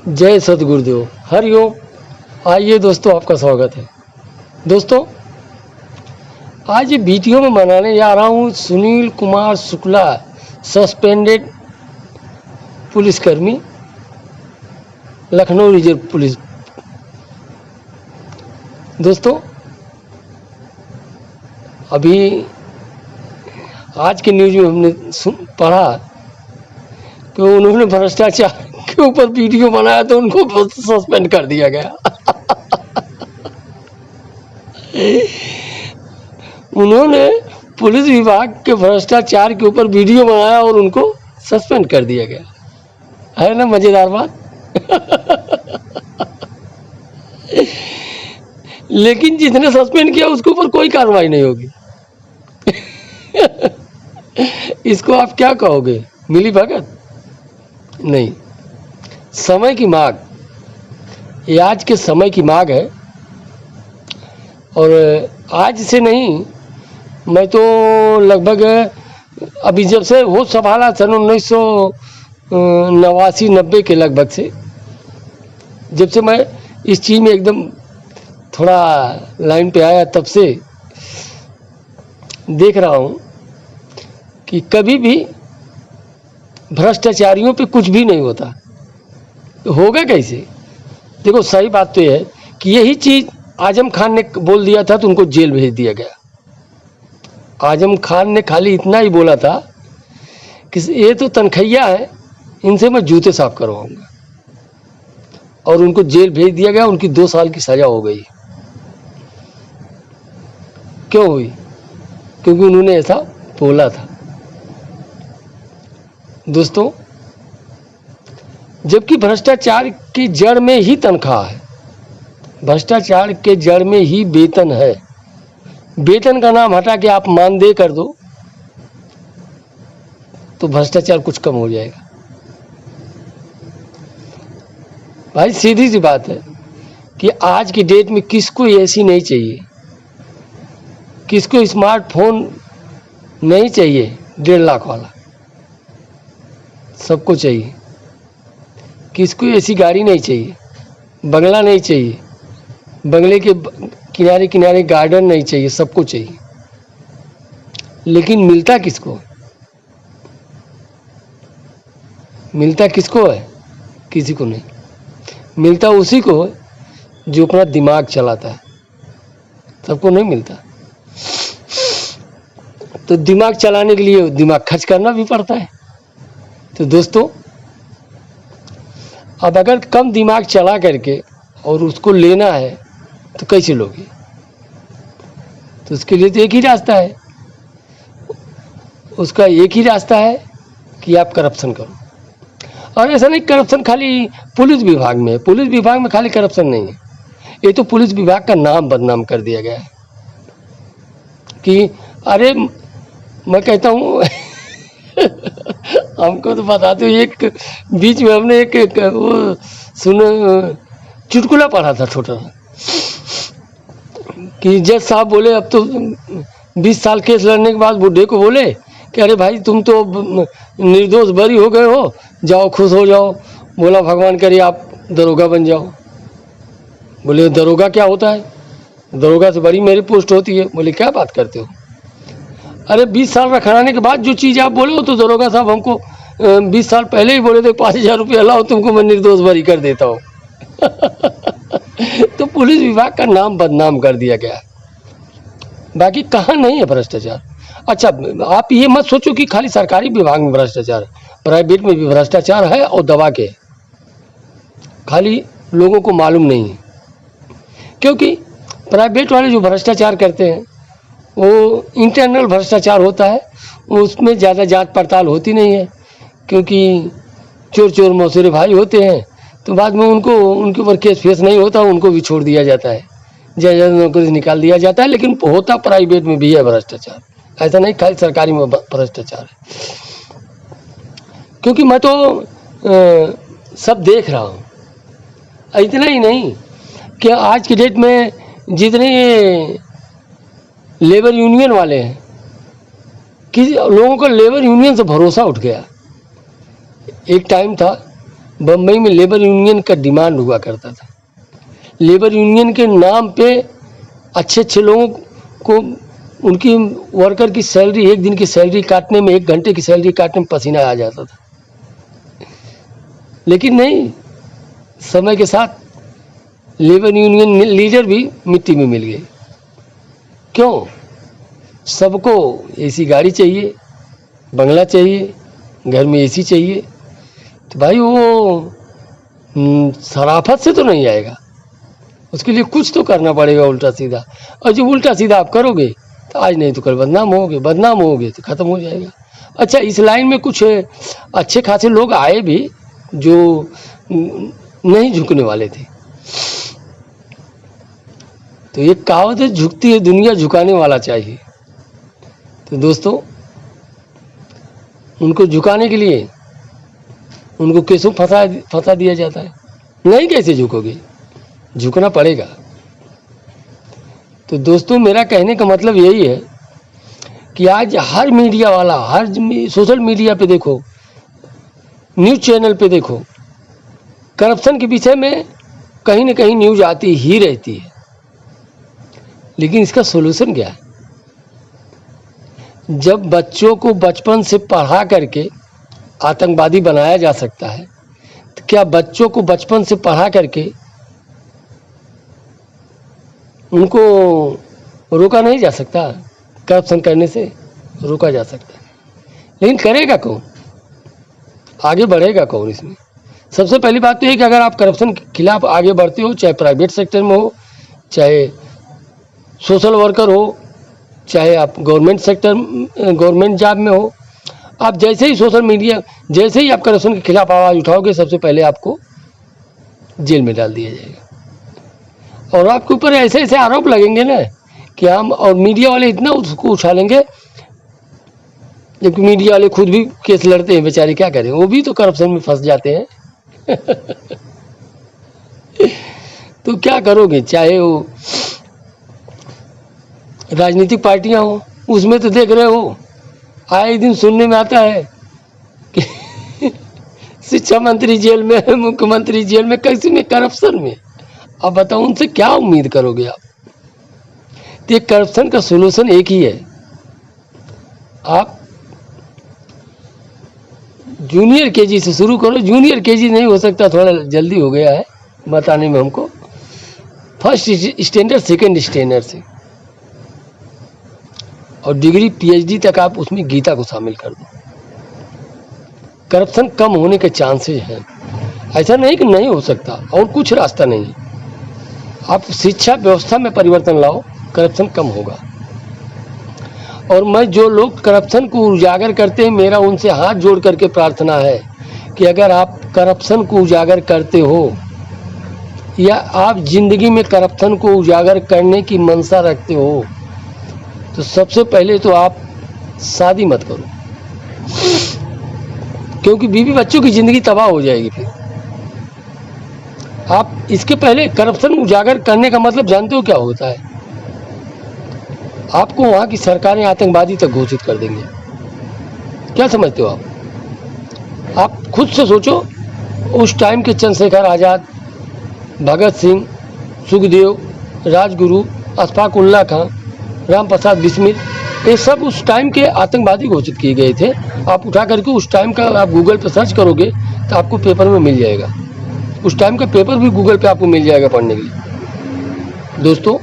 जय सद्गुरुदेव, हरिओम। आइए दोस्तों, आपका स्वागत है। दोस्तों, आज ये वीडियो में बनाने जा रहा हूँ सुनील कुमार शुक्ला, सस्पेंडेड पुलिसकर्मी, लखनऊ रिजर्व पुलिस। दोस्तों, अभी आज के न्यूज़ में हमने पढ़ा कि उन्होंने भ्रष्टाचार के ऊपर वीडियो बनाया तो उनको सस्पेंड कर दिया गया। उन्होंने पुलिस विभाग के भ्रष्टाचार के ऊपर वीडियो बनाया और उनको सस्पेंड कर दिया गया। है ना मजेदार बात। लेकिन जिसने सस्पेंड किया उसके ऊपर कोई कार्रवाई नहीं होगी। इसको आप क्या कहोगे, मिली भगत? नहीं, समय की मांग, ये आज के समय की मांग है। और आज से नहीं, मैं तो लगभग अभी जब से वो संभाला सन 1989-90 के लगभग से, जब से मैं इस चीज़ में एकदम थोड़ा लाइन पे आया, तब से देख रहा हूँ कि कभी भी भ्रष्टाचारियों पे कुछ भी नहीं होता। तो होगा कैसे? देखो, सही बात तो यह है कि यही चीज़ आजम खान ने बोल दिया था तो उनको जेल भेज दिया गया। आजम खान ने खाली इतना ही बोला था कि ये तो तनखैया है, इनसे मैं जूते साफ करवाऊंगा, और उनको जेल भेज दिया गया। उनकी 2 साल की सज़ा हो गई। क्यों हुई? क्योंकि उन्होंने ऐसा बोला था। दोस्तों, जबकि भ्रष्टाचार की जड़ में ही तनख्वाह है, भ्रष्टाचार के जड़ में ही वेतन है। वेतन का नाम हटा के आप मानदेय कर दो तो भ्रष्टाचार कुछ कम हो जाएगा। भाई, सीधी सी बात है कि आज की डेट में किसको एसी नहीं चाहिए, किसको स्मार्टफोन नहीं चाहिए 1.5 लाख वाला, सबको चाहिए। किसको ऐसी गाड़ी नहीं चाहिए, बंगला नहीं चाहिए, बंगले के किनारे किनारे गार्डन नहीं चाहिए, सबको चाहिए। लेकिन मिलता किसको? मिलता किसको है? किसी को नहीं। मिलता उसी को है जो अपना दिमाग चलाता है। सबको नहीं मिलता। तो दिमाग चलाने के लिए दिमाग खर्च करना भी पड़ता है। तो दोस्तों, अब अगर कम दिमाग चला करके और उसको लेना है तो कैसे लोगे? तो उसके लिए तो एक ही रास्ता है। उसका एक ही रास्ता है कि आप करप्शन करो। और ऐसा नहीं, करप्शन खाली पुलिस विभाग में है। पुलिस विभाग में खाली करप्शन नहीं है, ये तो पुलिस विभाग का नाम बदनाम कर दिया गया है कि अरे, मैं कहता हूँ हमको तो बता दो, एक बीच में हमने एक वो चुटकुला पढ़ा था छोटा कि जज साहब बोले, अब तो 20 साल केस लड़ने के बाद बुढ़े को बोले कि अरे भाई, तुम तो निर्दोष बरी हो गए हो, जाओ खुश हो जाओ। बोला, भगवान करे आप दरोगा बन जाओ। बोले, दरोगा क्या होता है? दरोगा से बड़ी मेरी पोस्ट होती है। बोले, क्या बात करते हो? अरे 20 साल रखवाने के बाद जो चीज़ आप बोले हो तो दरोगा साहब हमको 20 साल पहले ही बोले थे 5,000 रुपये लाओ, तुमको मैं निर्दोष बरी कर देता हूँ। तो पुलिस विभाग का नाम बदनाम कर दिया गया। बाकी कहाँ नहीं है भ्रष्टाचार। अच्छा, आप ये मत सोचो कि खाली सरकारी विभाग में भ्रष्टाचार है, प्राइवेट में भी भ्रष्टाचार है और दबा के। खाली लोगों को मालूम नहीं है, क्योंकि प्राइवेट वाले जो भ्रष्टाचार करते हैं वो इंटरनल भ्रष्टाचार होता है। उसमें ज़्यादा जांच पड़ताल होती नहीं है, क्योंकि चोर चोर मौसेरे भाई होते हैं। तो बाद में उनके ऊपर केस फेस नहीं होता, उनको भी छोड़ दिया जाता है, जज नौकरी से निकाल दिया जाता है। लेकिन होता प्राइवेट में भी है भ्रष्टाचार, ऐसा नहीं खाली सरकारी में भ्रष्टाचार है। क्योंकि मैं तो सब देख रहा हूँ। इतना ही नहीं कि आज की डेट में जितने लेबर यूनियन वाले हैं, कि लोगों का लेबर यूनियन से भरोसा उठ गया। एक टाइम था बम्बई में लेबर यूनियन का डिमांड हुआ करता था। लेबर यूनियन के नाम पे अच्छे अच्छे लोगों को उनकी वर्कर की सैलरी, एक दिन की सैलरी काटने में, 1 घंटे की सैलरी काटने में पसीना आ जाता था। लेकिन नहीं, समय के साथ लेबर यूनियन लीडर भी मिट्टी में मिल गए। क्यों? सबको एसी गाड़ी चाहिए, बंगला चाहिए, घर में एसी चाहिए। तो भाई वो शराफत से तो नहीं आएगा, उसके लिए कुछ तो करना पड़ेगा उल्टा सीधा। और जो उल्टा सीधा आप करोगे तो आज नहीं तो कल बदनाम होगे तो ख़त्म हो जाएगा। अच्छा, इस लाइन में कुछ अच्छे खासे लोग आए भी जो नहीं झुकने वाले थे। तो ये कहावत है, झुकती है दुनिया, झुकाने वाला चाहिए। तो दोस्तों, उनको झुकाने के लिए उनको कैसे फंसा दिया जाता है। नहीं, कैसे झुकोगे? झुकना पड़ेगा। तो दोस्तों, मेरा कहने का मतलब यही है कि आज हर मीडिया वाला, हर सोशल मीडिया पे देखो, न्यूज़ चैनल पे देखो, करप्शन के विषय में कहीं न कहीं न्यूज़ आती ही रहती है। लेकिन इसका सोल्यूशन क्या है? जब बच्चों को बचपन से पढ़ा करके आतंकवादी बनाया जा सकता है, तो क्या बच्चों को बचपन से पढ़ा करके उनको रोका नहीं जा सकता? करप्शन करने से रोका जा सकता है, लेकिन करेगा कौन? आगे बढ़ेगा कौन इसमें? सबसे पहली बात तो ये कि अगर आप करप्शन के खिलाफ आगे बढ़ते हो, चाहे प्राइवेट सेक्टर में हो, चाहे सोशल वर्कर हो, चाहे आप गवर्नमेंट जॉब में हो, आप जैसे ही आप करप्शन के खिलाफ आवाज़ उठाओगे, सबसे पहले आपको जेल में डाल दिया जाएगा। और आपके ऊपर ऐसे ऐसे आरोप लगेंगे ना कि हम, और मीडिया वाले इतना उसको उछालेंगे, जबकि मीडिया वाले खुद भी केस लड़ते हैं बेचारे, क्या करें, वो भी तो करप्शन में फंस जाते हैं। तो क्या करोगे? चाहे वो राजनीतिक पार्टियां हो, उसमें तो देख रहे हो आए दिन सुनने में आता है कि शिक्षा मंत्री जेल में, मुख्यमंत्री जेल में, कैसे में? करप्शन में। अब बताओ, उनसे क्या उम्मीद करोगे आप? तो करप्शन का सोल्यूशन एक ही है, आप जूनियर केजी से शुरू करो। जूनियर केजी नहीं हो सकता, थोड़ा जल्दी हो गया है बताने में हमको। फर्स्ट स्टैंडर्ड, सेकंड स्टैंडर्ड से, और डिग्री पीएचडी तक आप उसमें गीता को शामिल कर दो। करप्शन कम होने के चांसेस हैं। ऐसा नहीं कि नहीं हो सकता, और कुछ रास्ता नहीं है। आप शिक्षा व्यवस्था में परिवर्तन लाओ, करप्शन कम होगा। और मैं जो लोग करप्शन को उजागर करते हैं, मेरा उनसे हाथ जोड़ करके प्रार्थना है कि अगर आप करप्शन को उजागर करते हो, या आप जिंदगी में करप्शन को उजागर करने की मंशा रखते हो, तो सबसे पहले तो आप शादी मत करो, क्योंकि बीवी बच्चों की ज़िंदगी तबाह हो जाएगी। फिर आप इसके पहले करप्शन उजागर करने का मतलब जानते हो क्या होता है? आपको वहाँ की सरकारें आतंकवादी तक घोषित कर देंगे। क्या समझते हो आप खुद से सोचो। उस टाइम के चंद्रशेखर आज़ाद, भगत सिंह, सुखदेव, राजगुरु, अशफाक उल्लाह खां, राम प्रसाद बिस्मिल, ये सब उस टाइम के आतंकवादी घोषित किए गए थे। आप उठा करके उस टाइम का आप गूगल पर सर्च करोगे तो आपको पेपर में मिल जाएगा। उस टाइम का पेपर भी गूगल पे आपको मिल जाएगा पढ़ने के लिए। दोस्तों,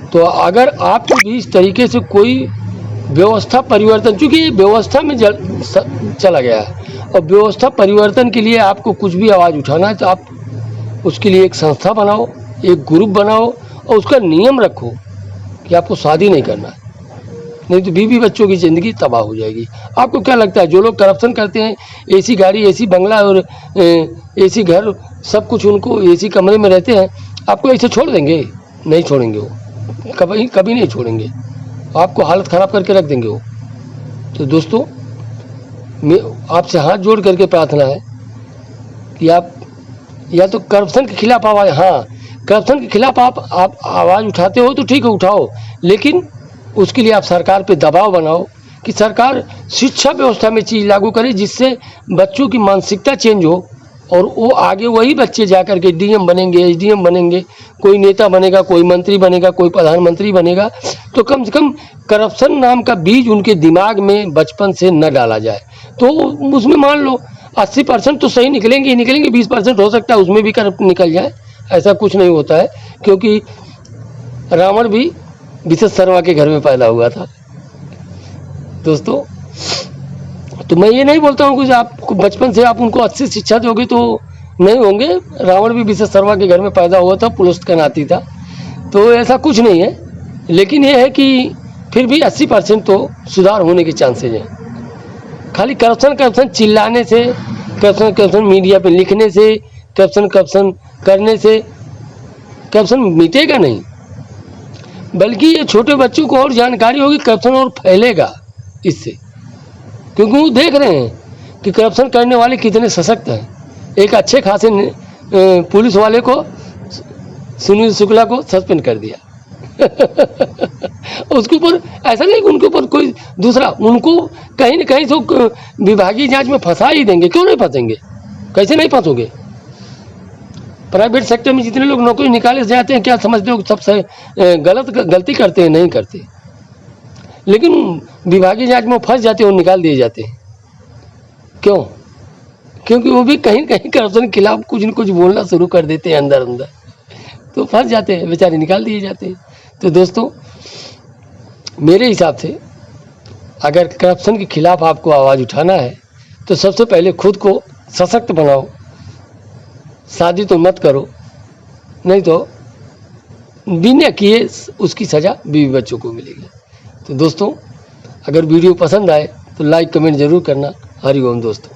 तो अगर आपको भी इस तरीके से कोई व्यवस्था परिवर्तन, चूँकि ये व्यवस्था में चला गया है, और व्यवस्था परिवर्तन के लिए आपको कुछ भी आवाज़ उठाना है तो आप उसके लिए एक संस्था बनाओ, एक ग्रुप बनाओ, और उसका नियम रखो कि आपको शादी नहीं करना है, नहीं तो बीवी बच्चों की ज़िंदगी तबाह हो जाएगी। आपको क्या लगता है, जो लोग करप्शन करते हैं, एसी गाड़ी, एसी बंगला और एसी घर, सब कुछ उनको, एसी कमरे में रहते हैं, आपको ऐसे छोड़ देंगे? नहीं छोड़ेंगे, वो कभी नहीं छोड़ेंगे, आपको हालत ख़राब करके रख देंगे वो। तो दोस्तों, मैं आपसे हाथ जोड़ करके प्रार्थना है कि आप या तो करप्शन के खिलाफ आवाज़, हाँ, करप्शन के खिलाफ आप आवाज़ उठाते हो तो ठीक है, उठाओ, लेकिन उसके लिए आप सरकार पे दबाव बनाओ कि सरकार शिक्षा व्यवस्था में चीज़ लागू करे जिससे बच्चों की मानसिकता चेंज हो और वो आगे वही बच्चे जा कर के डीएम बनेंगे, एसडीएम बनेंगे, कोई नेता बनेगा, कोई मंत्री बनेगा, कोई प्रधानमंत्री बनेगा। तो कम से कम करप्शन नाम का बीज उनके दिमाग में बचपन से न डाला जाए। तो उसमें मान लो 80% तो सही निकलेंगे ही निकलेंगे, 20% हो सकता है उसमें भी करप्ट निकल जाए। ऐसा कुछ नहीं होता है, क्योंकि रावण भी विशेष शर्मा के घर में पैदा हुआ था दोस्तों। तो मैं ये नहीं बोलता हूँ कि आप बचपन से आप उनको अच्छी शिक्षा दोगे तो नहीं होंगे। रावण भी विशेष शर्मा के घर में पैदा हुआ था, पुलस्त का नाती था, तो ऐसा कुछ नहीं है। लेकिन ये है कि फिर भी 80% तो सुधार होने के चांसेज हैं। खाली करप्शन चिल्लाने से, करप्शन मीडिया पे लिखने से, करप्शन करने से करप्शन मिटेगा नहीं, बल्कि ये छोटे बच्चों को और जानकारी होगी, करप्शन और फैलेगा इससे। क्योंकि वो देख रहे हैं कि करप्शन करने वाले कितने सशक्त हैं। एक अच्छे खासे पुलिस वाले को, सुनील शुक्ला को सस्पेंड कर दिया उसके ऊपर ऐसा नहीं कि उनके ऊपर कोई दूसरा, उनको कहीं न कहीं तो विभागीय जांच में फंसा ही देंगे। क्यों नहीं फंसेंगे, कैसे नहीं फंसोगे। प्राइवेट सेक्टर में जितने लोग नौकरी निकाले जाते हैं, क्या समझते हो सब गलती करते हैं? नहीं करते, लेकिन विभागीय जांच में फंस जाते हैं और निकाल दिए जाते हैं। क्यों? क्योंकि वो भी कहीं कहीं करप्शन के खिलाफ कुछ न कुछ बोलना शुरू कर देते हैं अंदर अंदर, तो फंस जाते हैं बेचारे, निकाल दिए जाते हैं। तो दोस्तों, मेरे हिसाब से अगर करप्शन के खिलाफ आपको आवाज़ उठाना है तो सबसे पहले खुद को सशक्त बनाओ। शादी तो मत करो, नहीं तो बिना किए उसकी सज़ा बीवी बच्चों को मिलेगी। तो दोस्तों, अगर वीडियो पसंद आए तो लाइक कमेंट ज़रूर करना। हरि ओम दोस्तों।